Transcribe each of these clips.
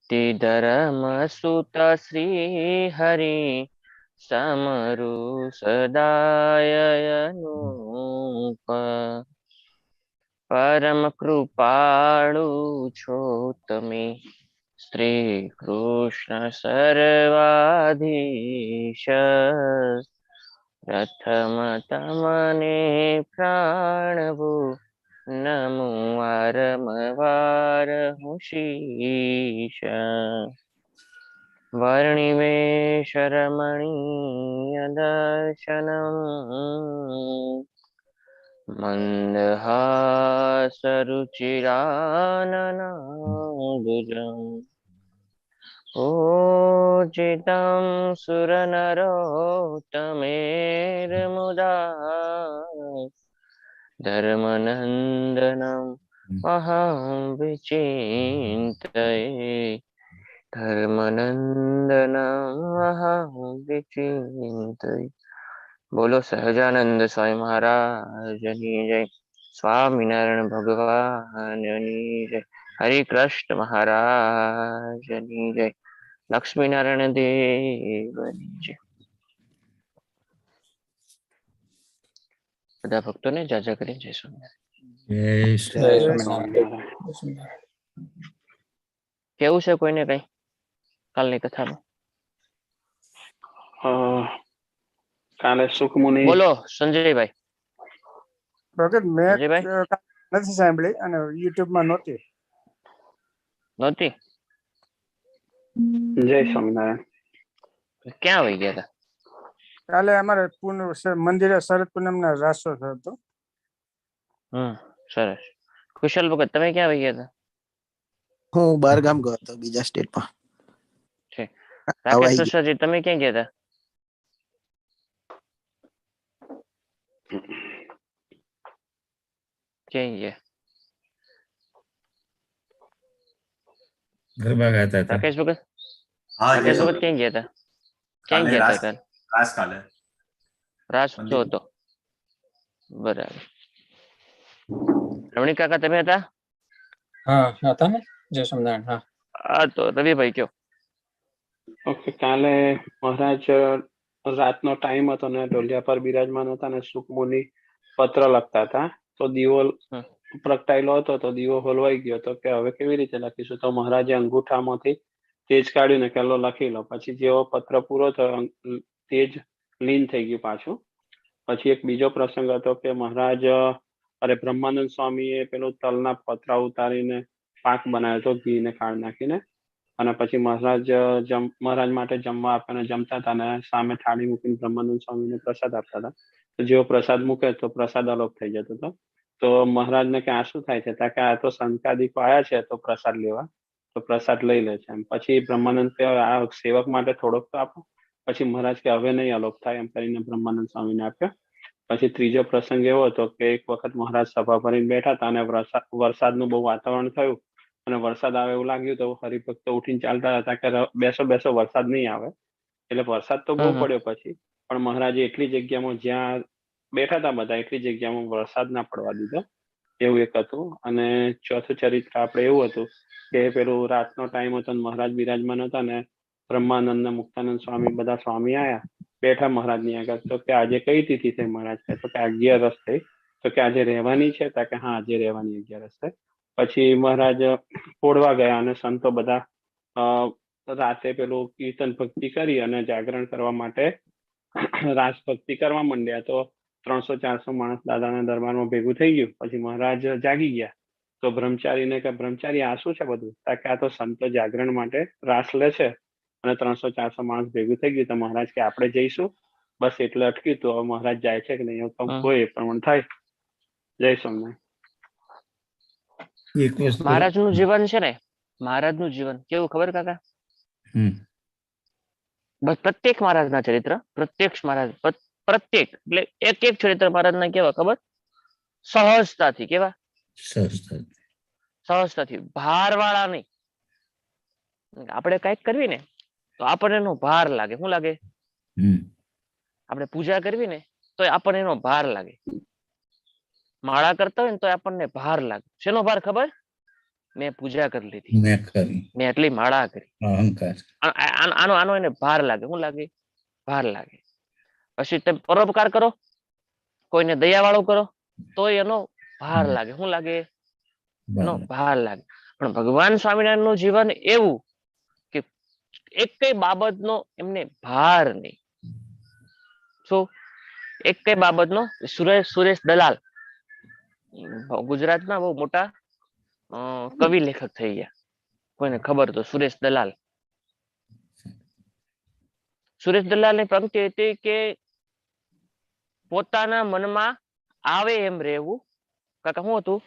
તે ધર્મ સુત શ્રી હરિ સમરુ સદાય અનુપ પરમ કૃપાળુ છો તમે શ્રી કૃષ્ણ સર્વાધીશ પ્રથમ તમને પ્રાણભુ નમો વારંવાર હું શીશ વર્ણિમેષ રમણીય દર્શનમ મંદહાસ રુચિરાનનાભુજમ પૂજિतं સુરનરોત્તમૈર્મુદા ધર્મનંદનમ અહં વિચિંતયે ધર્મનંદનમ અહં વિચિંતયે. બોલો સહજાનંદ સ્વામી મહારાજની જય. સ્વામિનારાયણ ભગવાનની જય. હરે કૃષ્ણ મહારાજની જય. લક્ષ્મીનારાયણ દેવની જય. બધા ભક્તોને જાજા કરી જય સ્વામિનારાયણ. કેવું છે કોઈને કઈ કાલની કથામાં? કાલે સુખમુનિ બોલો સંજયભાઈ. ભગત મેં સંજયભાઈ નથી સાંભળી અને યુટ્યુબ માં નહોતી. નહોતી? જય સ્વામિનારાયણ. ક્યાં વહી ગયા હતા? કાલે અમારે મંદિરે શરદ પૂનમ ના રાસો થયો હતો. સરસ. કુશલ ભગત તમે ક્યાં વહી ગયા હતા? હું બાર ગામ ગયો હતો, બીજા સ્ટેટમાં. રાકેશ પ્રસાદજી તમે ક્યાં ગયા હતા? ક્યાં ગયા? ગરબા ગાતા હતા. રાકેશ ભગત? રાકેશ ભગત ક્યાં ગયા હતા? ક્યાં ગયા હતા કાલે? કાલે રાસ જો હતો. બરાબર. રમણી કાકા તમે હતા? હા હતા ને. જય સ્વામિનારાયણ. હા હા તો રવિભાઈ કયો. ઓકે. કાલે મહારાજ રાતનો ટાઈમ હતો ને ઢોલિયા પર બિરાજમાન હતા ને સુખમુનિ પત્ર લખતા હતા. તો દીવો પ્રગટાયેલો હતો તો દીવો હોલવાઈ ગયો તો કે હવે કેવી રીતે લખીશું? તો મહારાજે અંગૂઠામાંથી તેજ કાઢીને કેલો લખી લો. પછી જેવો પત્ર પૂરો થયો તેજ લીન થઈ ગયું પાછું. પછી એક બીજો પ્રસંગ હતો કે મહારાજ બ્રહ્માનંદ સ્વામીએ પેલું તલના પતરા ઉતારીને પાક બનાવ્યો હતો ઘીને ખાંડ નાખીને. અને પછી મહારાજ માટે જમવા આપીને જમતા હતા અને સામે થાળી મૂકીને બ્રહ્માનંદ સ્વામીને પ્રસાદ આપતા હતા. તો જેવો પ્રસાદ મૂકે તો પ્રસાદ અલોપ થઈ જતો હતો. તો મહારાજને કે આ શું થાય છે? કે આ તો સંતાદીકો આવ્યા છે તો પ્રસાદ લેવા, તો પ્રસાદ લઈ લે છે. પછી બ્રહ્માનંદ કે આ સેવક માટે થોડોક તો આપો. પછી મહારાજ કે હવે નહીં અલોપ થાય એમ કરીને બ્રહ્માનંદ સ્વામીને આપ્યો. પછી ત્રીજો પ્રસંગ એવો હતો કે એક વખત મહારાજ સભા ભરીને બેઠા હતા અને વરસાદનું બહુ વાતાવરણ થયું અને વરસાદ આવે એવું લાગ્યું તો હરિભક્તો ઉઠીને ચાલતા હતા કે બેસો બેસો વરસાદ નહીં આવે. એટલે વરસાદ તો બહુ પડ્યો પછી, પણ મહારાજે એટલી જગ્યામાં જ્યાં બેઠા હતા બધા એટલી જગ્યામાં વરસાદ ના પડવા દીધો. એવું એક હતું. અને ચોથું ચરિત્ર આપણે એવું હતું કે પેલું રાતનો ટાઈમ હતો મહારાજ બિરાજમાન હતા ને બ્રહ્માનંદ મુક્તાનંદ સ્વામી બધા સ્વામી આયા બેઠા મહારાજની આગળ. તો કે આજે કઈ તિથિ થઈ મહારાજ? કે તો કે 11 થઈ. તો કે આજે રહેવાની છે? કે હા આજે રહેવાની 11 છે. પછી મહારાજ પોળવા ગયા અને સંતો બધા રાતે પેલું કીર્તન ભક્તિ કરી અને જાગરણ કરવા માટે રાસ ભક્તિ કરવા માંડ્યા. તો 300-400 માણસ દાદાના દરબારમાં ભેગું થઈ ગયું. પછી મહારાજ જાગી ગયા. તો બ્રહ્મચારીને કે બ્રહ્મચારી આ શું છે બધું? કે આ તો સંતો જાગરણ માટે રાસ લે છે અને 300-400 માણસ ભેગું થઈ ગયું. તો મહારાજ કે આપણે જઈશું? બસ એટલે અટક્યું. તો મહારાજ જાય છે કે નહીં એવું તો કોઈ એ પ્રમાણે થાય. જય સ્વામિનારાયણ. મહારાજનું જીવન છે ને, મહારાજનું જીવન કેવું ખબર કાકા? બસ પ્રત્યેક મહારાજના ચરિત્ર, પ્રત્યેક એટલે એક એક ચરિત્ર મહારાજના કેવા ખબર? સહજતાથી. કેવા? સહજતાથી, ભારવાળા નહીં. આપણે કઈક કરવી ને તો આપણને એનો ભાર લાગે. શું લાગે? આપણે પૂજા કરવી ને તો આપણને એનો ભાર લાગે. માળા કરતા હોય ને તો આપણને ભાર લાગે. શેનો ભાર ખબર? મેં પૂજા કરી લીધી, મેં કરી મેં એટલી માળા કરી. અહંકાર. આનો આનો એને ભાર લાગે. શું લાગે? ભાર લાગે. પછી તમે પરોપકાર કરો, કોઈને દયાવાળો કરો, તો એનો ભાર લાગે. શું લાગે? એનો ભાર લાગે. પણ ભગવાન સ્વામિનારાયણ નું જીવન એવું કે એક કઈ બાબતનો એમને ભાર નહીં. શું? એક કઈ બાબતનો. સુરેશ દલાલ ગુજરાતના બહુ મોટા કવિ લેખક થઈ ગયા. કોઈને ખબર તો સુરેશ દલાલ. સુરેશ દલાલ ની પંક્તિ હતી કે પોતાના મનમાં આવે એમ રહેવું. કાકા શું હતું?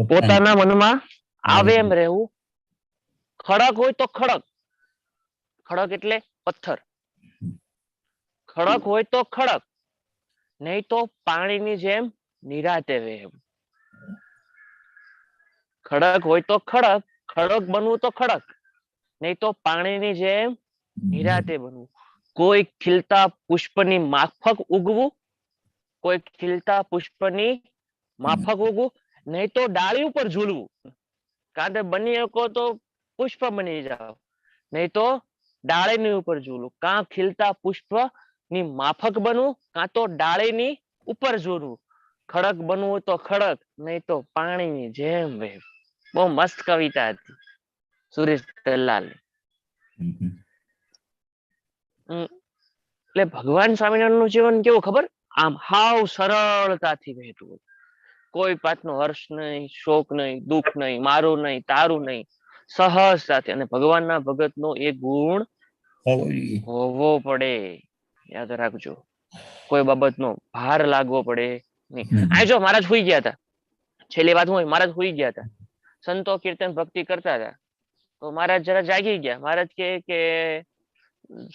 પોતાના મનમાં આવે એમ રહેવું. ખડક હોય તો ખડક. ખડક એટલે પથ્થર. ખડક હોય તો ખડક, નહીં તો પાણીની જેમ નિરાતે વહેવું. ખડક હોય તો ખડક, ખડક બનવું તો ખડક, નહીં તો પાણીની જેમ નિરાતે બનવું. કોઈ ખીલતા પુષ્પની માફક ઉગવું, કોઈ ખીલતા પુષ્પની માફક ઉગવું, નહીં તો ડાળી ઉપર ઝૂલવું. કાં તો બની શકો તો પુષ્પ બની જાઓ, નહીં તો ડાળીની ઉપર ઝૂલવું. કાં ખીલતા પુષ્પ ની માફક બનવું, કાં તો ડાળીની ઉપર ઝૂલવું. ખડક બનવું તો ખડક, નહીં તો પાણીની જેમ વહેવું. બહુ મસ્ત કવિતા હતી સુરેશ દલાલ. એટલે ભગવાન સ્વામિનારાયણ નું જીવન કેવું ખબર? આમ હાવ સરળતાથી વહેતું. કોઈ પાતનો હર્ષ નહીં, શોક નહીં, દુઃખ નહીં, મારું નહીં, તારું નહીં, સહજતાથી. અને ભગવાનના ભગત નો એ ગુણ હોવો પડે. યાદ રાખજો. કોઈ બાબતનો ભાર લાગવો પડે નહીં. આ જો મહારાજ સુઈ ગયા હતા. છેલ્લી વાત હું, મહારાજ સુઈ ગયા હતા. સંતો કીર્તન ભક્તિ કરતા હતા. તો મહારાજ જરા જાગી ગયા. મહારાજ કે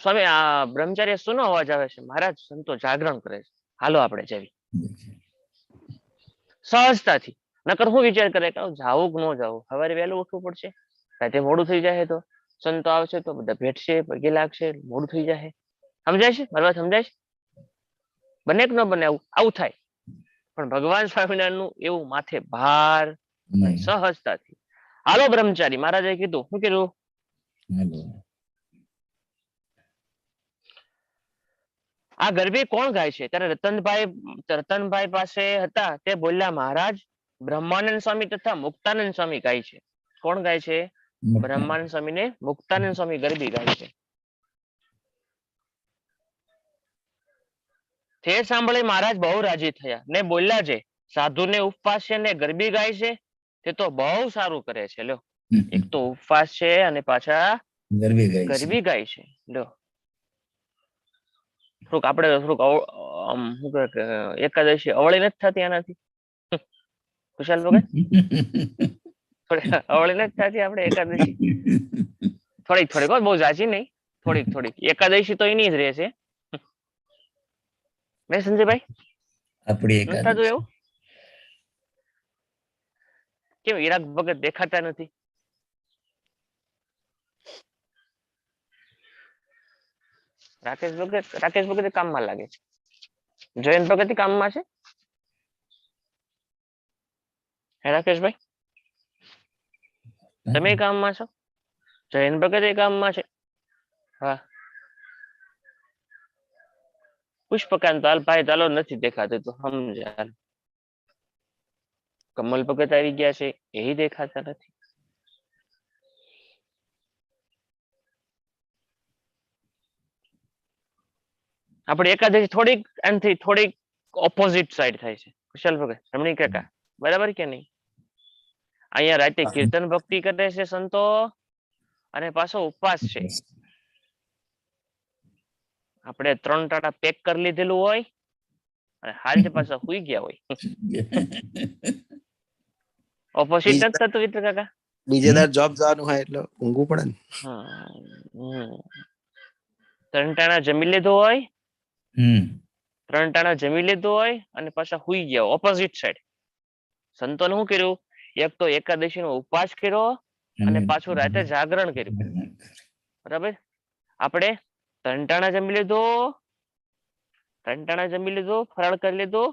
સ્વામી આ બ્રહ્મચારી શું અવાજ આવે છે? મહારાજ સંતો જાગરણ કરે છે, હાલો આપણે જવી. સહજતાથી. નકર હું વિચાર કરે કે જાવું કે ન જાવું, સવારે વહેલું ઉઠવું પડશે, રાતે મોડું થઈ જાય, તો સંતો આવશે તો બધા ભેટશે, પગે લાગશે, મોડું થઈ જાય. સમજાય છે મારી વાત? સમજાય છે? બને કે ન બને? આવું થાય. પણ ભગવાન સ્વામિનારાયણ નું એવું માથે ભાર, સહજતાથી. હાલો બ્રહ્મચારી. મહારાજે કીધું. શું કીધું? આ ગરબી કોણ ગાય છે? ત્યારે રતનભાઈ પાસે હતા. તે બોલ્યા, મહારાજ બ્રહ્માનંદ સ્વામી તથા મુક્તાનંદ સ્વામી ગાય છે. કોણ ગાય છે? બ્રહ્માનંદ સ્વામી ને મુક્તાનંદ સ્વામી ગરબી ગાય છે. તે સાંભળી મહારાજ બહુ રાજી થયા ને બોલ્યા, છે સાધુ ને ઉપવાસ છે ને ગરબી ગાય છે, તે તો બહુ સારું કરે છે. લ્યો, એક તો ઉપવાસ છે અને પાછા ગરબી ગાય છે. લ્યો, થોડુંક આપણે થોડુંક એકાદશી અવળી નથી થતી આનાથી? ખુશાલ વગર થોડી અવળી નથી થતી આપણે એકાદશી? થોડીક થોડીક, બહુ ઝાઝી નહીં, થોડીક થોડીક. એકાદશી તો એની જ રહે છે. મેં સંજયભાઈ નથી થતું એવું? કેમ ઈરાક ભગત દેખાતા નથી? રાકેશ ભગત કામમાં લાગે છે. જયંત ભગત કામમાં છે. હે રાકેશભાઈ, તમે કામમાં છો? જયંત ભગત કામમાં છે. હા, પુષ્પકાંત ભાઈ ચાલો નથી દેખાતું તો સમજાય. કમલ ભગત આવી ગયા છે, એ દેખાતા નથી. આપણે એકાદશી થોડીક એનાથી થોડીક ઓપોઝિટ સાઈડ થાય છે. કુશલ ભગત, રમણી કાકા, બરાબર કે નહીં? અહીંયા રાતે કીર્તન ભક્તિ કરે છે સંતો, અને પાછો ઉપવાસ છે. આપણે 3 ટાટા પેક કરી લીધેલું હોય અને હાલ પાછા સુઈ ગયા હોય. ઓપોઝિટ નથી થતું વિત્ર કાકા? બીજે દાર જોબ જવાનું હોય એટલે ઊંઘવું પડે ને. 3 ટાણા જમી લીધું હોય, 3 ટાણા જમી લીધું હોય અને પાછા સુઈ ગયા. Opposite side. સંતોને શું કર્યું? એક તો એકાદશી નો ઉપવાસ કર્યો અને પાછું રાતે જાગરણ કર્યું. બરાબર? આપણે 3 ટાણા જમી લીધું, 3 ટાણા જમી લીધું, ફરાળ કરી લીધું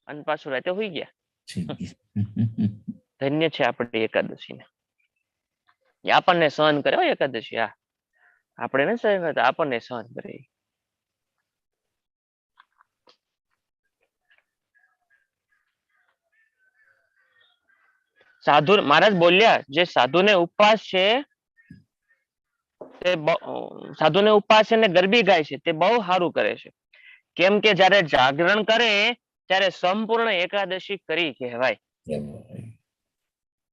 અને પાછું રાતે સુઈ ગયા. ધન્ય છે આપણી એકાદશી ને. એ આપણને સહન કરે હો એકાદશી. હા, આપણે ને સહન કરતા, આપણને સહન કરે. સાધુ મહારાજ બોલ્યા, જે સાધુને ઉપવાસ છે તે સાધુને ઉપવાસ છે ને ગરબી ગાય છે તે બહુ સારું કરે છે. કેમ કે જયારે જાગરણ કરે ત્યારે સંપૂર્ણ એકાદશી કરી કહેવાય.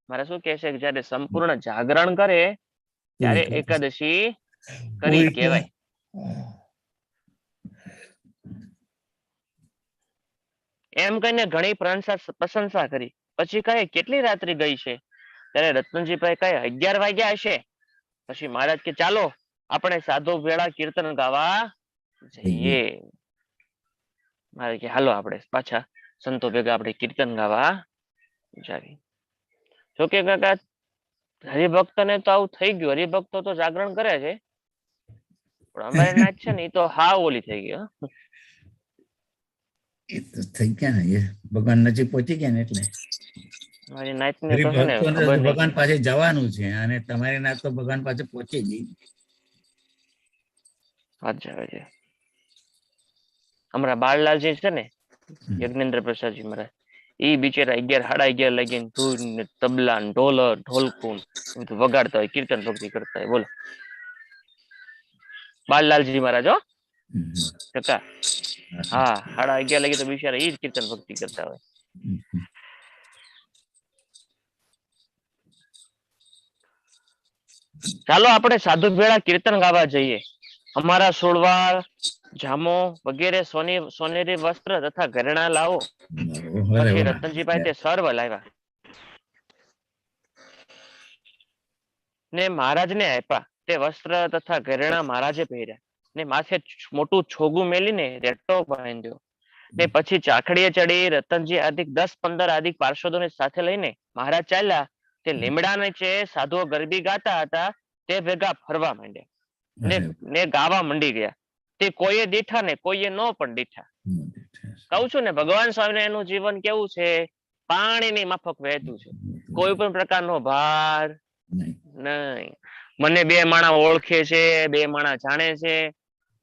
મારે શું કે છે કે જયારે સંપૂર્ણ જાગરણ કરે ત્યારે એકાદશી કરી કહેવાય. એમ કહીને ઘણી પ્રશંસા કરી. પછી કહે કેટલી રાત્રિ ગઈ છે? ત્યારે રતનજીભાઈ કહે 11 વાગ્યા હશે. પછી મહારાજ કે ચાલો આપણે સાધુ વેળા કીર્તન ગાવા જઈએ. મહારાજ કે હાલો આપણે પાછા સંતો ભેગા આપણે કીર્તન ગાવા જાવી. જોકે કાકા હરિભક્ત ને તો આવું થઈ ગયું. હરિભક્તો તો જાગરણ કરે છે, પણ અમારે નાચ છે ને એ તો હાવ ઓલી થઈ ગઈ. એ તો થઈ ગયા ને, એ ભગવાન નજીક પહોંચી ગયા ને એટલે મારી નાચ ને તો છે ને ખબર નહીં. ભગવાન પાસે જવાનું છે અને તમારી નાચ તો ભગવાન પાસે પહોંચી ગઈ. હમણાં બાળલાલજી છે ને, યજ્ઞેન્દ્ર પ્રસાદજી મહારાજ, એ બિચારા 11 સાડા 11 લાગીને ધૂન ને તબલા ને ઢોલકું બધું વગાડતા હોય, કીર્તન ભક્તિ કરતા હોય. બોલો બાળલાલજી મહારાજ હો કાકા. હા, 11:30 લાગી તો બિચારા એ જ કીર્તન ભક્તિ કરતા હોય. ચાલો આપણે સાધુ ભેળા કીર્તન ગાવા જઈએ. અમારા સોળવાળ જામો વગેરે સોનેરી વસ્ત્ર તથા ઘરેણા લાવો. પછી રતનજીભાઈ તે સર્વ લાવ્યા ને મહારાજને આપ્યા. તે વસ્ત્ર તથા ઘરેણા મહારાજે પહેર્યા ને માથે મોટું છોગું મેલીને રેટો બાંધ્યો. ને પછી ચાખડીએ ચડી રતનજી આદિક 10-15 આદિક પાર્ષદોને સાથે લઈને મહારાજ ચાલ્યા. તે લીમડા નીચે સાધુઓ ગરબી ગાતા હતા તે ભેગા ફરવા માંડ્યા ને ગાવા મંડી ગયા. તે કોઈએ દીઠા ને કોઈએ ન પણ દીઠા. કહું છું ને, ભગવાન સ્વામિનારાયણનું જીવન કેવું છે? પાણીની માફક વહેતું છે. કોઈ પણ પ્રકારનો ભાર નહીં. મને 2 માણા ઓળખે છે, 2 માણા જાણે છે.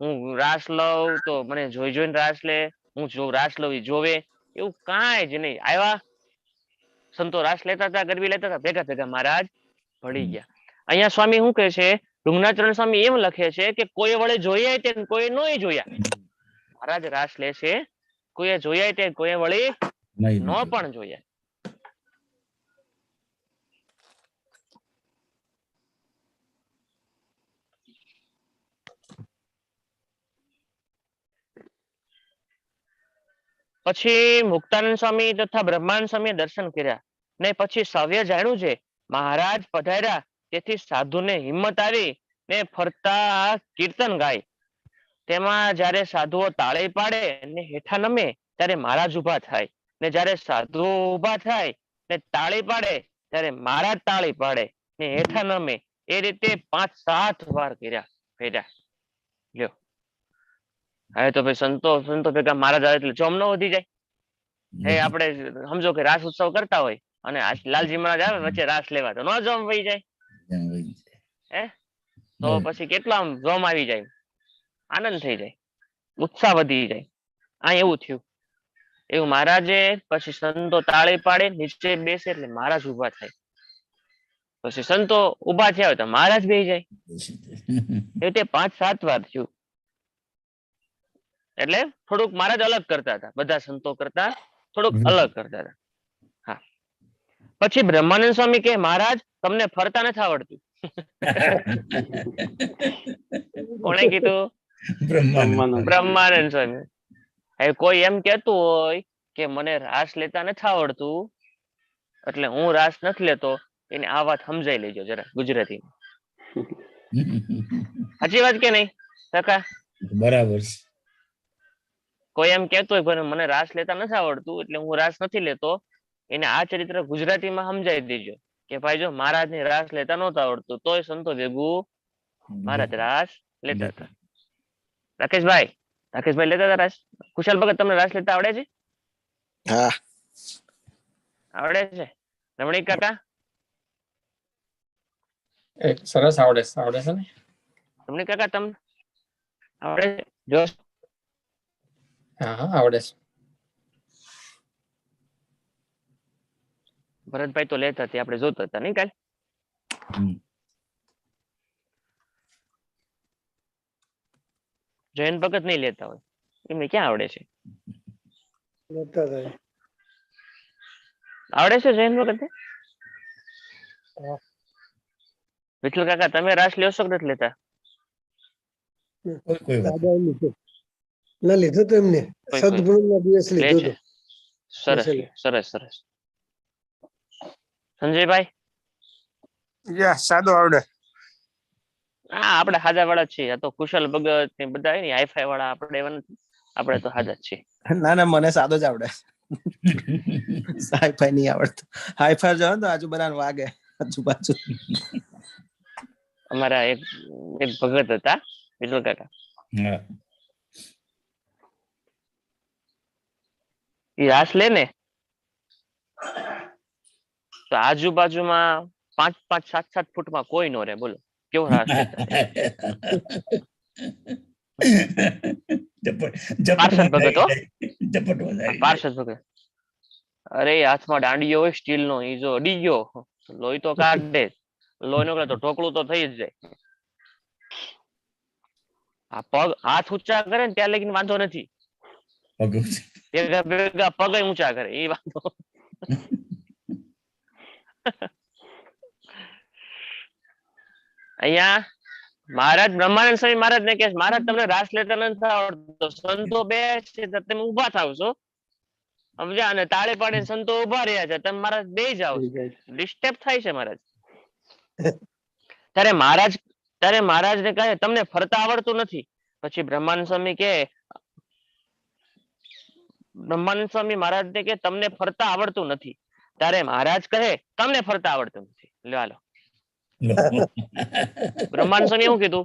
હું રાસ લઉં તો મને જોઈને રાસ લે, હું જો રાસ લઉં એ જોવે, એવું કાંઈ જ નહીં. આવ્યા સંતો રાસ લેતા હતા, ગરબી લેતા હતા, ભેગા ભેગા મહારાજ ભળી ગયા. અહીંયા સ્વામી શું કહે છે? ડુંગનાચરણ સ્વામી એમ લખે છે કે કોઈ વળે જોયા તે કોઈ નોય જોયા. મહારાજ રાસ લે છે, કોઈએ જોયા તે કોઈ વળી ન પણ જોયા. પછી મુક્તાનંદ સ્વામી તથા બ્રહ્માનંદ સ્વામીએ દર્શન કર્યા ને પછી સવ્ય જાણ્યું છે મહારાજ પધાર્યા. તેથી સાધુને હિંમત આવી ને ફરતા કીર્તન ગાય. તેમાં જ્યારે સાધુઓ તાળી પાડે ને હેઠા નમે ત્યારે મહારાજ ઉભા થાય, ને જ્યારે સાધુઓ ઉભા થાય ને તાળી પાડે ત્યારે મહારાજ તાળી પાડે ને હેઠા નમે. એ રીતે 5-7 વાર કર્યા. લ્યો, હવે તો ભાઈ સંતો ભેગા મહારાજ આવે એટલે જોમ ન વધી જાય. હે આપણે સમજો કે રાસ ઉત્સવ કરતા હોય અને લાલજી મહારાજ આવે વચ્ચે રાસ લેવા, તો ન જોમ વહી જાય. હે તો પછી કેટલા આમ જોમ આવી જાય, આનંદ થઈ જાય, ઉત્સાહ વધી જાય. આ એવું થયું. એવું મહારાજે પછી સંતો તાળી પાડે નીચે બેસે એટલે મહારાજ ઉભા થાય. પછી સંતો ઉભા થયા હોય તો મહારાજ બેસી જાય. એ રીતે 5-7 વાર થયું. એટલે થોડુંક મહારાજ અલગ કરતા હતા, બધા સંતો કરતા થોડુંક અલગ કરતા હતા. હા. પછી બ્રહ્માનંદ સ્વામી કે મહારાજ તમને ફરતા નથી આવડતું. કોણે કીધું? બ્રહ્માનંદ સ્વામી. હવે કોઈ એમ કેતું હોય કે મને રાસ લેતા નથી આવડતું એટલે હું રાસ નથી લેતો, એને આ વાત સમજાઈ લેજો જરા ગુજરાતી. સાચી વાત કે નહીં કાકા? બરાબર. કોઈ એમ કેતું હોય મને રાસ લેતા નથી આવડતું એટલે હું રાસ નથી લેતો, એને આ ચરિત્ર ગુજરાતીમાં સમજાવી દેજો કે ભાઈ જો મહારાજને રાસ લેતા નહોતું આવડતું તોય સંતો ભેગું મહારાજ રાસ લેતા હતા. રાકેશભાઈ લેતા હતા રાસ? કુશાલ ભગત તમને રાસ લેતા આવડે છે? હા, આવડે છે. રમણીક કાકા? એક સરસ આવડે છે ને. તમને કાકા તમને આવડે છે? જો હા હા આવડે છે. ભરતભાઈ તો લેતા હતા, આપણે જોતા હતા નહીં કાલ. હમ. જયંત ભગત નહીં લેતા હોય, એમને ક્યાં આવડે છે? આવડે છે જયંત ભગત? વિઠ્ઠલ કાકા તમે રાસ લ્યો છો કે નથી લેતા? કોઈ વાત ના લીધું તો એમને કોઈ સદગુણના દિવસ લે લીધું છે. હતું. સરસ હશે. સરસ સરસ. સંજયભાઈ યા સાદો આવડે. હા આપણે હાજા વાળા જ છીએ. આ તો કુશલ ભગત ને બધા ને હાઈફાઈ વાળા આપણે એવા નથી. આપણે તો હાજા જ છીએ. ના ના મને સાદો જ આવડે. હાઈફાઈ નહીં આવડતું. હાઈફાઈ જો તો આજુબાજુ વાગે આજુબાજુ. અમારા એક ભગત હતા વિઠ્ઠલ કાકા, હા. એ રાસ લે ને તો આજુબાજુમાં 5-5, 7-7 ફૂટમાં કોઈ નો રે. બોલો કેવો રાસ લેતા? પાર્ષદ ભગત હો. પાર્ષદ ભગત. અરે હાથમાં દાંડિયો હોય સ્ટીલ નો, ઈ જો અડી ગયો લોહી તો કાઢે. લોહી નો તો ઢોકળું તો થઈ જ જાય. આ પગ હાથ ઊંચા કરે ને ત્યાં લગીને વાંધો નથી. ભેગા ભેગા પગ ઊંચા કરે એ વાંધો. અહીંયા મહારાજ બ્રહ્માનંદ સ્વામી મહારાજ ને કહે છે, મહારાજ તમને રાસ લેતા નથી આવડતો, સંતો બે છે તમે ઉભા થાવ છો સમજ્યા, અને તાળે પાડીને સંતો ઉભા રહ્યા છે, તમે મહારાજ બે જાવ ડિસ્ટર્બ થાય છે મહારાજ. ત્યારે મહારાજ ને કહે તમને ફરતા આવડતું નથી. પછી બ્રહ્માનંદ સ્વામી મહારાજ ને કે તમને ફરતા આવડતું નથી. ત્યારે મહારાજ કહે તમને ફરતા આવડતું નથી. લો હાલો. બ્રહ્માનંદ સ્વામી એવું કીધું,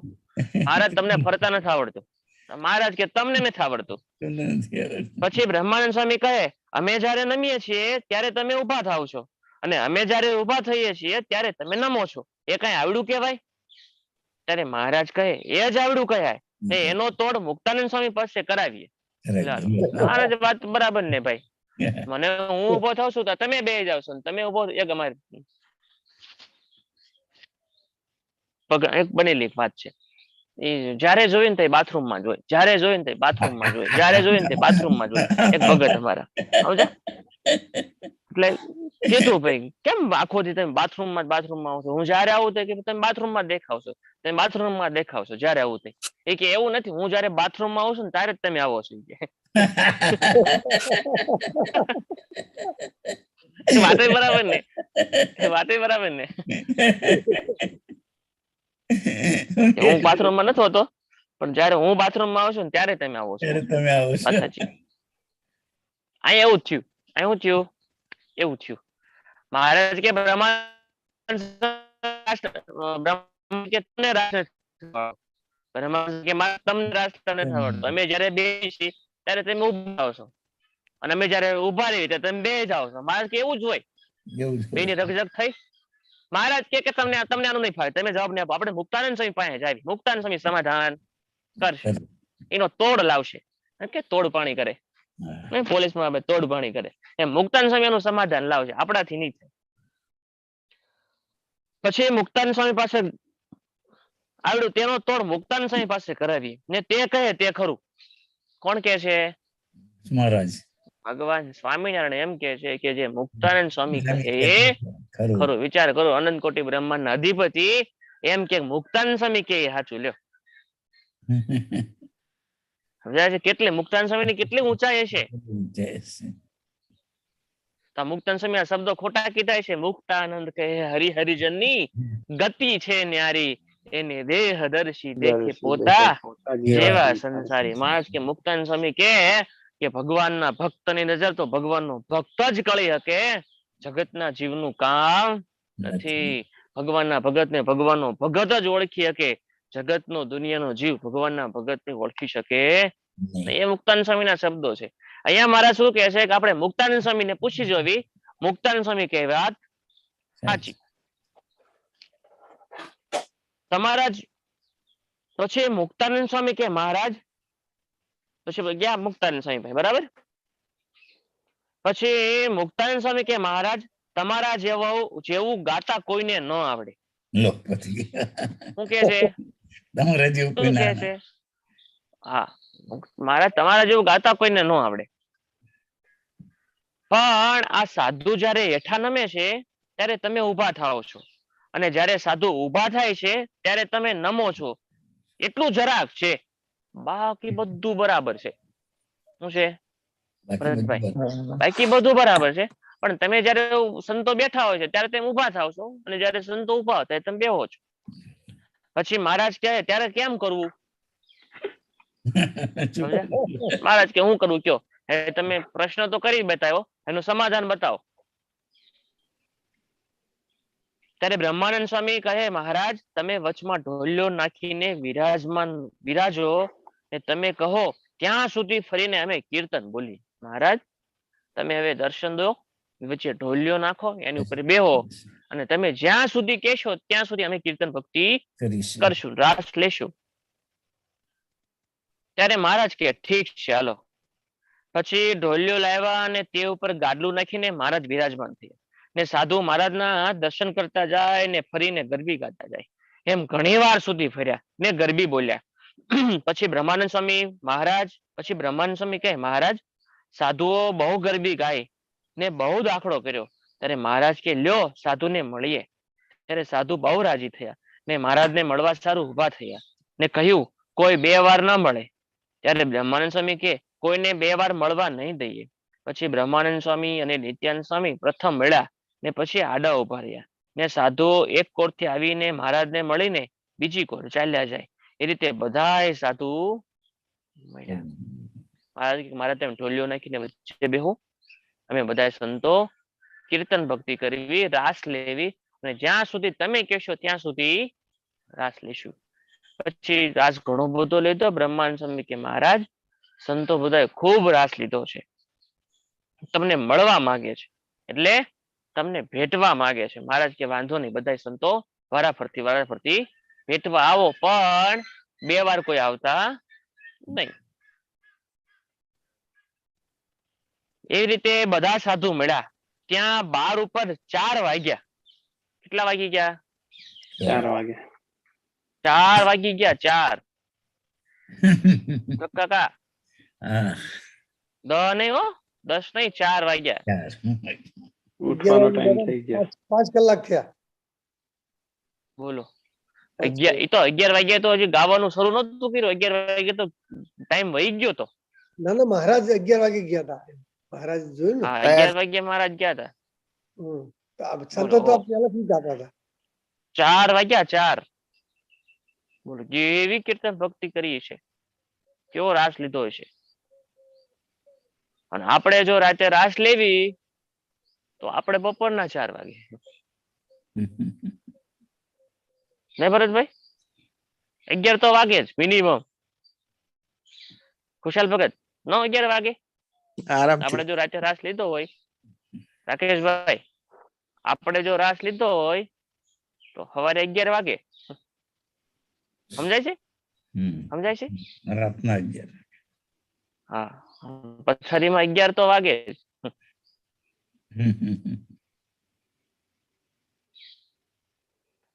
મહારાજ તમને ફરતા નથી આવડતું. મહારાજ કે તમને નથી આવડતું. પછી બ્રહ્માનંદ સ્વામી કહે અમે જયારે નમીએ છીએ ત્યારે તમે ઉભા થાવ છો, અને અમે જયારે ઉભા થઈએ છીએ ત્યારે તમે નમો છો. એ કઈ આવડું કહેવાય? ત્યારે મહારાજ કહે એ જ આવડું કહેવાય. એનો તોડ મુક્તાનંદ સ્વામી પાસે કરાવીએ. મહારાજ વાત બરાબર ને ભાઈ. મને હું ઉભો થાવ છું તો તમે બે જાવ છો, તમે ઉભો એક અમારે એક બનેલી વાત છે. એ જયારે જોયું ને તે બાથરૂમમાં જોઈ, જયારે જોયું ને તે બાથરૂમમાં જોઈ, જયારે જોયું ને તે બાથરૂમમાં જોઈ. એક ભગત અમારા સમજ્યા? એટલે કીધું ભાઈ કેમ આખો દી તમે બાથરૂમમાં આવો છો? હું જયારે આવું તો કે તમે બાથરૂમમાં દેખાવ છો, તમે બાથરૂમમાં દેખાવ છો જયારે આવું તે. એ કે એવું નથી, હું જયારે બાથરૂમમાં આવું છું ને ત્યારે જ તમે આવો છો. વાતે બરાબર ને, વાતે બરાબર ને. હું બાથરૂમમાં નથી હોતો, પણ જયારે હું બાથરૂમમાં આવું છું ને ત્યારે તમે આવો છો. વાત સાચી. અહીં એવું જ થયું. અહીં શું થયું? એવું થયું. મહારાજ કે અમે જયારે બે છીએ ત્યારે તમે ઉભા આવશો, અને અમે જયારે ઉભા રહીએ ત્યારે તમે બે જાઓ છો. મહારાજ કે એવું જ હોય. બેની રકઝક થઈ. મહારાજ કે તમને આનું નહીં ફાવે, તમે જવાબ નહીં આપો. આપણે મુક્તાનંદ સ્વામી પાસે જાવી. મુક્તાનંદ સ્વામી સમાધાન કરશે, એનો તોડ લાવશે. કે તોડ પાણી કરે પોલીસમાં આપણે તોડ પાણી કરે એમ મુક્તાનંદ સ્વામી એનું સમાધાન લાવશે, આપણાથી નહીં થાય. પછી મુક્તાનંદ સ્વામી પાસે આવડ્યું, તેનો તોડ મુક્તાનંદ સ્વામી પાસે કરાવી ને તે કહે તે ખરું. કોણ કે છે? મહારાજ ભગવાન સ્વામિનારાયણ એમ કે છે કે જે મુક્તાનંદ સ્વામી કહે એ ખરું. વિચાર કરો, અનંત કોટી બ્રહ્માંડ ના અધિપતિ એમ કે મુક્તાનંદ સ્વામી કે સાચું. લ્યો સમજાય છે કેટલી મુક્તાનંદ સ્વામી ની કેટલી ઊંચાઈ હશે. મુક્તાનંદ સ્વામી આ શબ્દો ખોટા કીધા છે. મુક્તાનંદ કહે હરિહરિજન ની ગતિ છે ન્યારી, એને દેહ દર્શી દેખે પોતા જેવા સંસારી. માણસ કે મુક્તાનંદ સ્વામી કે ભગવાનના ભક્તની નજર તો ભગવાનનો ભક્ત જ કળી શકે, જગતના જીવનું કામ નથી. ભગવાનના ભગતને ભગવાનનો ભગત જ ઓળખી શકે, જગતનો દુનિયાનો જીવ ભગવાનના ભગતને ઓળખી શકે. એ મુક્તાનંદ સ્વામીના શબ્દો છે. અહીંયા મારા શું કહે છે કે આપણે મુક્તાનંદ સ્વામીને પૂછી જોવી. મુક્તાનંદ સ્વામી કહે વાત સાચી. તમારા જ પછી મુક્તાનંદ સ્વામી કે મહારાજ, પછી ગયા મુક્તાનંદ સ્વામી ભાઈ, બરાબર. પછી મુક્તાનંદ સ્વામી કે મહારાજ તમારા જેવું ગાતા કોઈને ન આવડે. લો પછી શું કે છે? તમારા જેવું કોઈ શું ના કે છે? હા, મહારાજ તમારા જેવું ગાતા કોઈને ન આવડે. પણ આ સાધુ જયારે હેઠા નમે છે ત્યારે તમે ઊભા થાઓ છો, અને જયારે સાધુ ઊભા થાય છે ત્યારે તમે નમો છો. એટલું જરાક છે, બાકી બધું બરાબર છે. શું છે બાકી બધું ભરતભાઈ? બરાબર. બાકી બધું બરાબર છે, પણ તમે જયારે સંતો બેઠા હોય છે ત્યારે તમે ઊભા થાવ છો, અને જયારે સંતો ઊભા હોય ત્યારે તમે બેહો છો. પછી મહારાજ કહે ત્યારે કેમ કરવું? સમજ્યા? મહારાજ કે હું કરું કયો. હવે તમે પ્રશ્ન તો કરી બતાવ્યો, એનું સમાધાન બતાવો. ત્યારે બ્રહ્માનંદ સ્વામી કહે મહારાજ તમે વચમાં ઢોલિયો નાખીને વિરાજો, ને તમે કહો ત્યાં સુધી ફરીને અમે કીર્તન બોલી. મહારાજ તમે હવે દર્શન દો, વચ્ચે ઢોલિયો નાખો, એની ઉપર બેહો, અને તમે જ્યાં સુધી કહેશો ત્યાં સુધી અમે કીર્તન ભક્તિ કરીશું. કરશું, રાસ લેશું. ત્યારે મહારાજ કે ઠીક છે હાલો. પછી ઢોલિયો લાવ્યા અને તે ઉપર ગાડલું નાખીને મહારાજ બિરાજમાન થયા, ને સાધુ મહારાજના દર્શન કરતા જાય ને ફરીને ગરબી ગાતા જાય. એમ ઘણી વાર સુધી ફર્યા ને ગરબી બોલ્યા. પછી બ્રહ્માનંદ સ્વામી કહે મહારાજ સાધુઓ બહુ ગરબી ગાય ને બહુ દાખલો કર્યો. ત્યારે મહારાજ કે લ્યો સાધુને મળીએ. ત્યારે સાધુ બહુ રાજી થયા ને મહારાજને મળવા સારું ઉભા થયા, ને કહ્યું કોઈ 2 વાર ન મળે. ત્યારે બ્રહ્માનંદ સ્વામી કે કોઈને 2 વાર મળવા નહીં દઈએ. પછી બ્રહ્માનંદ સ્વામી અને નિત્યાનંદ સ્વામી પ્રથમ મળ્યા, ને પછી આડા ઉભા રહ્યા, ને સાધુઓ એક કોરથી આવીને મહારાજને મળીને બીજી કોર ચાલ્યા જાય. એ રીતે બધાય સાધુ મળ્યા. મહારાજ તેમ ઢોલિયો નાખીને વચ્ચે બેહું, અમે બધા સંતો કીર્તન ભક્તિ કરવી, રાસ લેવી, અને જ્યાં સુધી તમે કહેશો ત્યાં સુધી રાસ લેશું. પછી રાસ ઘણો બધો લીધો. બ્રહ્માનંદ સ્વામી કે મહારાજ સંતો બધાએ ખૂબ રાસ લીધો છે, તમને મળવા માંગે છે, એટલે તમને ભેટવા માંગે છે. મહારાજ કે વાંધો નહીં, બધા સંતો વારાફરતી ભેટવા આવો, પણ 2 વાર કોઈ આવતા નહીં. એવી રીતે બધા સાધુ મળ્યા. ત્યાં બાર ઉપર 4 વાગ્યા. કેટલા વાગી ગયા? 4 વાગે. 4 વાગી ગયા. 4 કાકા હા, 10 નહીં હો, 10 નહીં, 4 વાગ્યા. ઉઠવાનો ટાઈમ થઈ ગયો. 5 કલાક થયા. બોલો. 11 વાગ્યા તો હજી ગાવાનું શરૂ નતું કર્યું. 11 વાગે તો ટાઈમ વહી ગયો તો. ના ના, મહારાજ 11 વાગે ગયા હતા. મહારાજ જોયું ને. હા, 11 વાગ્યા મહારાજ ગયા હતા. સંતો તો પહેલાથી ગાતા હતા. 4 વાગ્યા. 4 બોલો, જેવી કીર્તન ભક્તિ કરી છે, કેવો રાસ લીધો છે. અને આપણે જો રાતે રાસ લેવી તો આપણે બપોરના 4 વાગે. નહીં ભરતભાઈ? 11 તો વાગે જ મિનિમમ. ખુશાલ ભગત, 9-11 વાગે આરામ આપણે જો રાતે રાસ લીધો હોય. રાકેશભાઈ, આપણે જો રાસ લીધો હોય તો સવારે 11 વાગે. સમજાય છે? સમજાય છે? રાતના 11. હા, પથારીમાં 11 તો વાગે જ.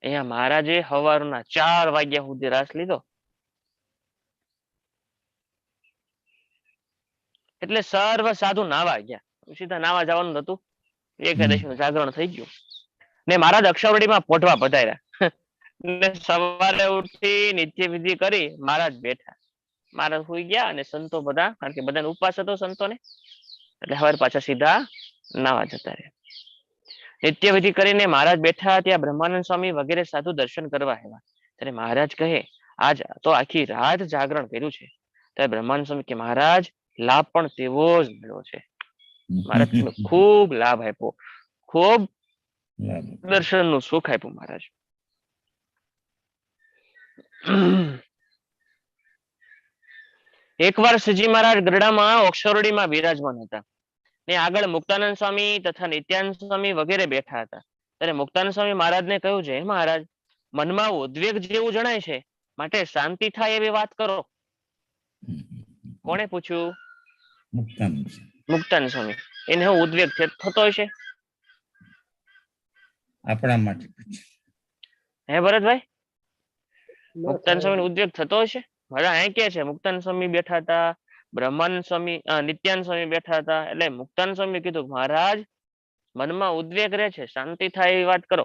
અહીંયા મહારાજે સવારના 4 વાગ્યા સુધી રાસ લીધો. એટલે સર્વ સાધુ નાવા ગયા. સીધા નાવા જવાનું હતું. એકાદશી નું જાગરણ થઈ ગયું, ને મહારાજ અક્ષરવડીમાં પોઢવા પધાર્યા. ને સવારે ઉઠી નિત્ય વિધિ કરી મહારાજ બેઠા. મહારાજ સુઈ ગયા, અને સંતો બધા, કારણ કે બધાને ઉપવાસ હતો સંતોને, એટલે હવે પાછા સીધા નાવા જતા રહ્યા. નિત્ય વિધિ કરીને મહારાજ બેઠા. ત્યાં બ્રહ્માનંદ સ્વામી વગેરે સાધુ દર્શન કરવા આવ્યા. ત્યારે મહારાજ કહે આજ તો આખી રાત જાગરણ કર્યું છે. ત્યારે બ્રહ્માનંદ સ્વામી કે મહારાજ લાભ પણ તેવો જ મળ્યો છે. મહારાજ ખૂબ લાભ આપ્યો, ખૂબ દર્શન નું સુખ આપ્યું મહારાજ. એકવાર શ્રીજી મહારાજ ગરડામાં અક્ષરોડીમાં બિરાજમાન હતા, ને આગળ મુક્તાનંદ સ્વામી તથા નિત્યાનંદ સ્વામી વગેરે બેઠા હતા. ત્યારે મુક્તાનંદ સ્વામી મહારાજને કહ્યું છે, મહારાજ મનમાં ઉદ્વેગ જેવું જણાય છે માટે શાંતિ થાય એવી વાત કરો. કોણે પૂછ્યું? મુક્તાનંદ. મુક્તાનંદ સ્વામી. એને હું ઉદ્વેગ થતો હશે? આપણા માટે પૂછ્યું. હે ભરતભાઈ, ના મુક્તાનંદ થાય. સ્વામી ઉદ્વેગ થતો હશે? હવે અહીં કે છે મુક્તાનંદ સ્વામી બેઠા હતા, બ્રહ્માનંદ સ્વામી નિત્યાનંદ સ્વામી બેઠા હતા, એટલે મુક્તાનંદ સ્વામી કીધું મહારાજ મનમાં ઉદ્વેગ રહે છે, શાંતિ થાય એવી વાત કરો.